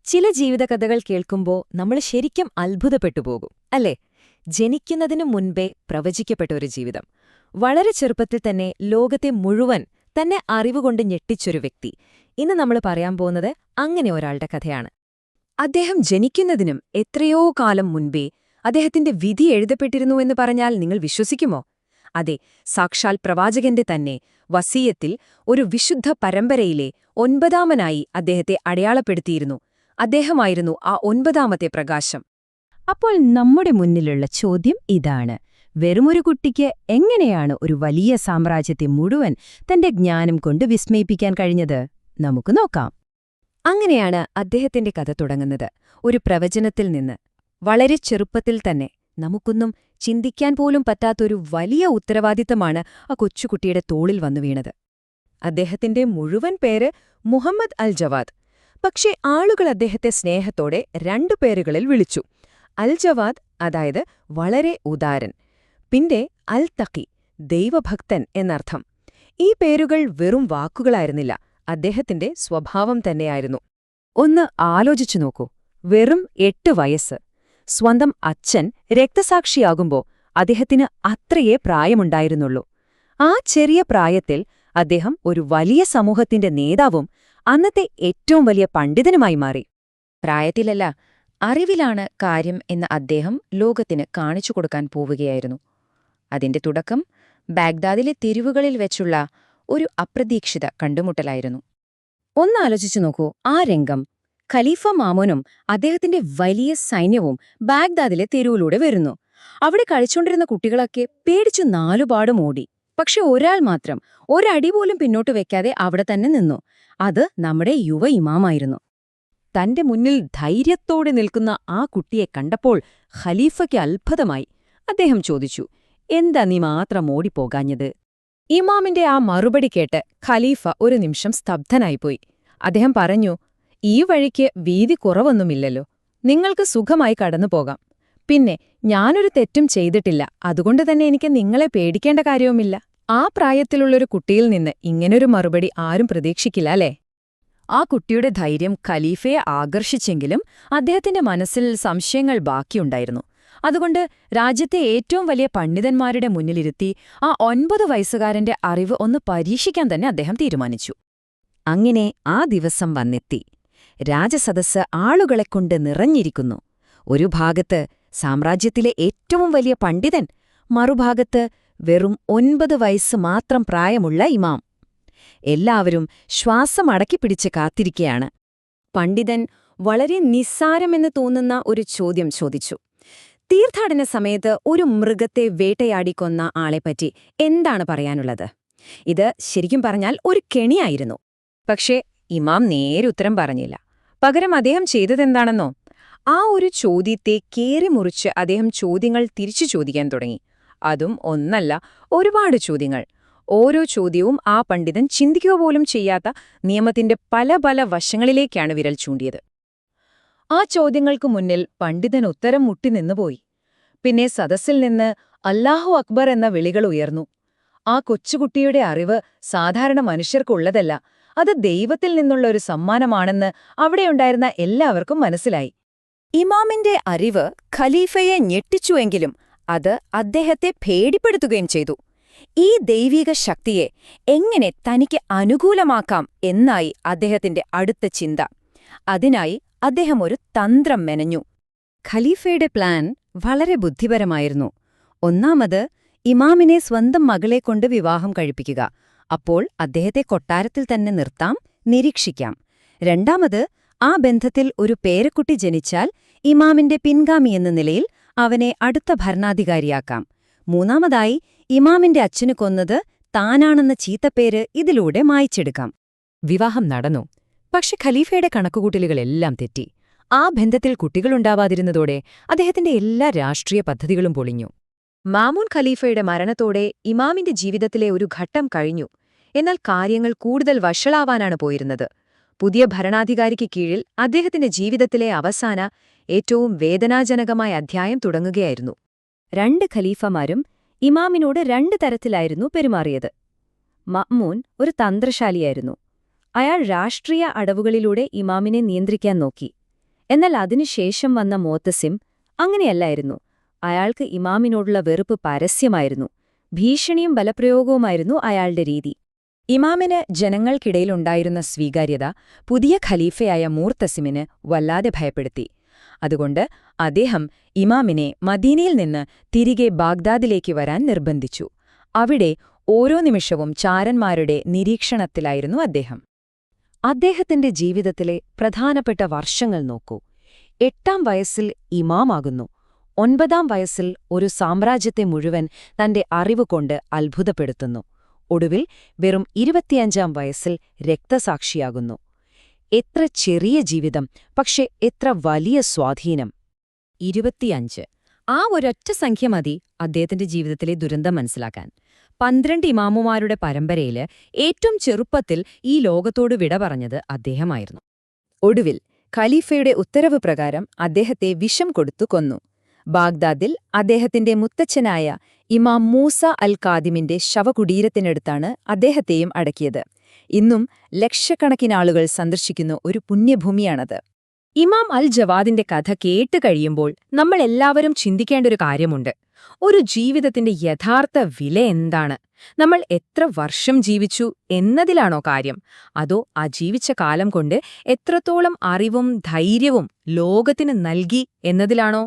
ചില ജീവിതകഥകൾ കേൾക്കുമ്പോൾ നമ്മൾ ശരിക്കും അത്ഭുതപ്പെട്ടു പോകും അല്ലേ? ജനിക്കുന്നതിനു മുൻപേ പ്രവചിക്കപ്പെട്ട ഒരു ജീവിതം. വളരെ ചെറുപ്പത്തിൽ തന്നെ ലോകത്തെ മുഴുവൻ തന്നെ അറിവുകൊണ്ട് ഞെട്ടിച്ചൊരു വ്യക്തി. ഇന്ന് നമ്മൾ പറയാൻ പോകുന്നത് അങ്ങനെ ഒരാളുടെ കഥയാണ്. അദ്ദേഹം ജനിക്കുന്നതിനും എത്രയോ കാലം മുൻപേ അദ്ദേഹത്തിന്റെ വിധി എഴുതപ്പെട്ടിരുന്നുവെന്ന് പറഞ്ഞാൽ നിങ്ങൾ വിശ്വസിക്കുമോ? അതെ, സാക്ഷാൽ പ്രവാചകന്റെ തന്നെ വസീയത്തിൽ ഒരു വിശുദ്ധ പരമ്പരയിലെ 9ാമനായി അദ്ദേഹത്തെ അടയാളപ്പെടുത്തിയിരുന്നു. അദ്ദേഹമായിരുന്നു ആ 9ാമത്തെ പ്രകാശം. അപ്പോൾ നമ്മുടെ മുന്നിലുള്ള ചോദ്യം ഇതാണ്: വെറുമൊരു കുട്ടിക്ക് എങ്ങനെയാണ് ഒരു വലിയ സാമ്രാജ്യത്തെ മുഴുവൻ തന്റെ ജ്ഞാനം കൊണ്ട് വിസ്മയിപ്പിക്കാൻ കഴിഞ്ഞത്? നമുക്ക് നോക്കാം. അങ്ങനെയാണ് അദ്ദേഹത്തിന്റെ കഥ തുടങ്ങുന്നത്. ഒരു പ്രവചനത്തിൽ നിന്ന്. വളരെ ചെറുപ്പത്തിൽ തന്നെ നമുക്കൊന്നും ചിന്തിക്കാൻ പോലും പറ്റാത്തൊരു വലിയ ഉത്തരവാദിത്തമാണ് ആ കൊച്ചുകുട്ടിയുടെ തോളിൽ വന്നു വീണത്. അദ്ദേഹത്തിന്റെ മുഴുവൻ പേര് മുഹമ്മദ് അൽ ജവാദ്. പക്ഷേ ആളുകൾ അദ്ദേഹത്തെ സ്നേഹത്തോടെ 2 പേരുകളിൽ വിളിച്ചു. അൽ ജവാദ്, അതായത് വളരെ ഉദാരൻ, പിന്നെ അൽ തഖി, ദൈവഭക്തൻ എന്നർത്ഥം. ഈ പേരുകൾ വെറും വാക്കുകളായിരുന്നില്ല, അദ്ദേഹത്തിന്റെ സ്വഭാവം തന്നെയായിരുന്നു. ഒന്ന് ആലോചിച്ചു നോക്കൂ. വെറും 8 വയസ്സ്. സ്വന്തം അച്ഛൻ രക്തസാക്ഷിയാകുമ്പോൾ അദ്ദേഹത്തിന് അത്രയേ പ്രായമുണ്ടായിരുന്നുള്ളൂ. ആ ചെറിയ പ്രായത്തിൽ അദ്ദേഹം ഒരു വലിയ സമൂഹത്തിന്റെ നേതാവും അന്നത്തെ ഏറ്റവും വലിയ പണ്ഡിതനുമായി മാറി. പ്രായത്തിലല്ല, അറിവിലാണ് കാര്യം എന്ന് അദ്ദേഹം ലോകത്തിന് കാണിച്ചു കൊടുക്കാൻ പോവുകയായിരുന്നു. അതിന്റെ തുടക്കം ബാഗ്ദാദിലെ തെരുവുകളിൽ വെച്ചുള്ള ഒരു അപ്രതീക്ഷിത കണ്ടുമുട്ടലായിരുന്നു. ഒന്നാലോചിച്ചു നോക്കൂ ആ രംഗം. ഖലീഫ മാമൂനും അദ്ദേഹത്തിന്റെ വലിയ സൈന്യവും ബാഗ്ദാദിലെ തെരുവിലൂടെ വരുന്നു. അവിടെ കളിച്ചുകൊണ്ടിരുന്ന കുട്ടികളൊക്കെ പേടിച്ചു നാലുപാടും ഓടി. പക്ഷെ ഒരാൾ മാത്രം ഒരടി പോലും പിന്നോട്ട് വെക്കാതെ അവിടെ തന്നെ നിന്നു. അത് നമ്മുടെ യുവ ഇമാമായിരുന്നു. തന്റെ മുന്നിൽ ധൈര്യത്തോടെ നിൽക്കുന്ന ആ കുട്ടിയെ കണ്ടപ്പോൾ ഖലീഫയ്ക്ക് അത്ഭുതമായി. അദ്ദേഹം ചോദിച്ചു, "എന്താ നീ മാത്രം ഓടിപ്പോകാഞ്ഞത്?" ഇമാമിന്റെ ആ മറുപടി കേട്ട് ഖലീഫ ഒരു നിമിഷം സ്തബ്ധനായിപ്പോയി. അദ്ദേഹം പറഞ്ഞു, "ഈ വഴിക്ക് വീതി കുറവൊന്നുമില്ലല്ലോ. നിങ്ങൾക്ക് സുഖമായി കടന്നുപോകാം. പിന്നെ ഞാനൊരു തെറ്റും ചെയ്തിട്ടില്ല, അതുകൊണ്ട് തന്നെ എനിക്ക് നിങ്ങളെ പേടിക്കേണ്ട കാര്യവുമില്ല." ആ പ്രായത്തിലുള്ളൊരു കുട്ടിയിൽ നിന്ന് ഇങ്ങനൊരു മറുപടി ആരും പ്രതീക്ഷിക്കില്ല, അല്ലേ? ആ കുട്ടിയുടെ ധൈര്യം ഖലീഫയെ ആകർഷിച്ചെങ്കിലും അദ്ദേഹത്തിന്റെ മനസ്സിൽ സംശയങ്ങൾ ബാക്കിയുണ്ടായിരുന്നു. അതുകൊണ്ട് രാജ്യത്തെ ഏറ്റവും വലിയ പണ്ഡിതന്മാരുടെ മുന്നിലിരുത്തി ആ 9 വയസ്സുകാരന്റെ അറിവ് ഒന്ന് പരീക്ഷിക്കാൻ തന്നെ അദ്ദേഹം തീരുമാനിച്ചു. അങ്ങനെ ആ ദിവസം വന്നെത്തി. രാജസദസ്സ് ആളുകളെക്കൊണ്ട് നിറഞ്ഞിരിക്കുന്നു. ഒരു ഭാഗത്ത് സാമ്രാജ്യത്തിലെ ഏറ്റവും വലിയ പണ്ഡിതൻ, മറുഭാഗത്ത് വെറും 9 വയസ്സ് മാത്രം പ്രായമുള്ള ഇമാം. എല്ലാവരും ശ്വാസം അടക്കിപ്പിടിച്ച് കാത്തിരിക്കയാണ്. പണ്ഡിതൻ വളരെ നിസ്സാരമെന്ന് തോന്നുന്ന ഒരു ചോദ്യം ചോദിച്ചു. തീർത്ഥാടന സമയത്ത് ഒരു മൃഗത്തെ വേട്ടയാടിക്കൊന്ന ആളെപ്പറ്റി എന്താണ് പറയാനുള്ളത്? ഇത് ശരിക്കും പറഞ്ഞാൽ ഒരു കെണിയായിരുന്നു. പക്ഷേ ഇമാം നേരെ ഉത്തരം പറഞ്ഞില്ല. പകരം അദ്ദേഹം ചെയ്തതെന്താണെന്നോ? ആ ഒരു ചോദ്യത്തെ കീറിമുറിച്ച് അദ്ദേഹം ചോദ്യങ്ങൾ തിരിച്ചു ചോദിക്കാൻ തുടങ്ങി. അതും ഒന്നല്ല, ഒരുപാട് ചോദ്യങ്ങൾ. ഓരോ ചോദ്യവും ആ പണ്ഡിതൻ ചിന്തിക്കുക പോലും ചെയ്യാത്ത നിയമത്തിന്റെ പല പല വശങ്ങളിലേക്കാണ് വിരൽ ചൂണ്ടിയത്. ആ ചോദ്യങ്ങൾക്കു മുന്നിൽ പണ്ഡിതൻ ഉത്തരം മുട്ടി നിന്നുപോയി. പിന്നെ സദസ്സിൽ നിന്ന് അല്ലാഹു അക്ബർ എന്ന വിളികൾ ഉയർന്നു. ആ കൊച്ചുകുട്ടിയുടെ അറിവ് സാധാരണ മനുഷ്യർക്കുള്ളതല്ല, അത് ദൈവത്തിൽ നിന്നുള്ള ഒരു സമ്മാനമാണെന്ന് അവിടെയുണ്ടായിരുന്ന എല്ലാവർക്കും മനസ്സിലായി. ഇമാമിന്റെ അറിവ് ഖലീഫയെ ഞെട്ടിച്ചുവെങ്കിലും അത് അദ്ദേഹത്തെ പേടിപ്പെടുത്തുകയും ചെയ്തു. ഈ ദൈവിക ശക്തിയെ എങ്ങനെ തനിക്ക് അനുകൂലമാക്കാം എന്നായി അദ്ദേഹത്തിന്റെ അടുത്ത ചിന്ത. അതിനായി അദ്ദേഹം ഒരു തന്ത്രം മെനഞ്ഞു. ഖലീഫയുടെ പ്ലാൻ വളരെ ബുദ്ധിപരമായിരുന്നു. ഒന്നാമത്, ഇമാമിനെ സ്വന്തം മകളെക്കൊണ്ട് വിവാഹം കഴിപ്പിക്കുക. അപ്പോൾ അദ്ദേഹത്തെ കൊട്ടാരത്തിൽ തന്നെ നിർത്താം, നിരീക്ഷിക്കാം. രണ്ടാമത്, ആ ബന്ധത്തിൽ ഒരു പേരക്കുട്ടി ജനിച്ചാൽ ഇമാമിന്റെ പിൻഗാമിയെന്ന നിലയിൽ അവനെ അടുത്ത ഭരണാധികാരിയാക്കാം. മൂന്നാമതായി, ഇമാമിന്റെ അച്ഛന് കൊന്നത് താനാണെന്ന ചീത്തപ്പേര് ഇതിലൂടെ മായ്ച്ചെടുക്കാം. വിവാഹം നടന്നു. പക്ഷെ ഖലീഫയുടെ കണക്കുകൂട്ടലുകളെല്ലാം തെറ്റി. ആ ബന്ധത്തിൽ കുട്ടികളുണ്ടാവാതിരുന്നതോടെ അദ്ദേഹത്തിന്റെ എല്ലാ രാഷ്ട്രീയ പദ്ധതികളും പൊളിഞ്ഞു. മാമൂൻ ഖലീഫയുടെ മരണത്തോടെ ഇമാമിന്റെ ജീവിതത്തിലെ ഒരു ഘട്ടം കഴിഞ്ഞു. എന്നാൽ കാര്യങ്ങൾ കൂടുതൽ വഷളാവാനാണ് പോയിരുന്നത്. പുതിയ ഭരണാധികാരിക്ക് കീഴിൽ അദ്ദേഹത്തിന്റെ ജീവിതത്തിലെ അവസാന, ഏറ്റവും വേദനാജനകമായ അധ്യായം തുടങ്ങുകയായിരുന്നു. 2 ഖലീഫമാരും ഇമാമിനോട് 2 തരത്തിലായിരുന്നു പെരുമാറിയത്. മഅ്മൂൻ ഒരു തന്ത്രശാലിയായിരുന്നു. അയാൾ രാഷ്ട്രീയ അടവുകളിലൂടെ ഇമാമിനെ നിയന്ത്രിക്കാൻ നോക്കി. എന്നാൽ അതിനുശേഷം വന്ന മോത്തസിം അങ്ങനെയല്ലായിരുന്നു. അയാൾക്ക് ഇമാമിനോടുള്ള വെറുപ്പ് പരസ്യമായിരുന്നു. ഭീഷണിയും ബലപ്രയോഗവുമായിരുന്നു അയാളുടെ രീതി. ഇമാമിന് ജനങ്ങൾക്കിടയിലുണ്ടായിരുന്ന സ്വീകാര്യത പുതിയ ഖലീഫയായ മൂർത്തസിമിന് വല്ലാതെ ഭയപ്പെടുത്തി. അതുകൊണ്ട് അദ്ദേഹം ഇമാമിനെ മദീനയിൽ നിന്ന് തിരികെ ബാഗ്ദാദിലേക്ക് വരാൻ നിർബന്ധിച്ചു. അവിടെ ഓരോ നിമിഷവും ചാരന്മാരുടെ നിരീക്ഷണത്തിലായിരുന്നു അദ്ദേഹം. അദ്ദേഹത്തിന്റെ ജീവിതത്തിലെ പ്രധാനപ്പെട്ട വർഷങ്ങൾ നോക്കൂ. 8-ാം വയസ്സിൽ ഇമാമാകുന്നു. 9-ാം വയസ്സിൽ ഒരു സാമ്രാജ്യത്തെ മുഴുവൻ തന്റെ അറിവുകൊണ്ട് അത്ഭുതപ്പെടുത്തുന്നു. ഒടുവിൽ വെറും 25-ാം വയസ്സിൽ രക്തസാക്ഷിയാകുന്നു. എത്ര ചെറിയ ജീവിതം, പക്ഷെ എത്ര വലിയ സ്വാധീനം. 25. ആ ഒരൊറ്റ സംഖ്യ മതി അദ്ദേഹത്തിന്റെ ജീവിതത്തിലെ ദുരന്തം മനസ്സിലാക്കാൻ. 12 ഇമാമുമാരുടെ പരമ്പരയില് ഏറ്റവും ചെറുപ്പത്തിൽ ഈ ലോകത്തോട് വിട പറഞ്ഞത് അദ്ദേഹമായിരുന്നു. ഒടുവിൽ ഖലീഫയുടെ ഉത്തരവ് പ്രകാരം അദ്ദേഹത്തെ വിഷം കൊടുത്തു കൊന്നു. ബാഗ്ദാദിൽ അദ്ദേഹത്തിന്റെ മുത്തച്ഛനായ ഇമാം മൂസ അൽ കാദിമിന്റെ ശവകുടീരത്തിനടുത്താണ് അദ്ദേഹത്തെയും അടക്കിയത്. ഇന്നും ലക്ഷക്കണക്കിനാളുകൾ സന്ദർശിക്കുന്ന ഒരു പുണ്യഭൂമിയാണത്. ഇമാം അൽ ജവാദിന്റെ കഥ കേട്ട് കഴിയുമ്പോൾ നമ്മളെല്ലാവരും ചിന്തിക്കേണ്ട ഒരു കാര്യമുണ്ട്. ഒരു ജീവിതത്തിന്റെ യഥാർത്ഥ വില എന്താണ്? നമ്മൾ എത്ര വർഷം ജീവിച്ചു എന്നതിലാണോ കാര്യം? അതോ ആ ജീവിച്ച കാലം കൊണ്ട് എത്രത്തോളം അറിവും ധൈര്യവും ലോകത്തിന് നൽകി എന്നതിലാണോ?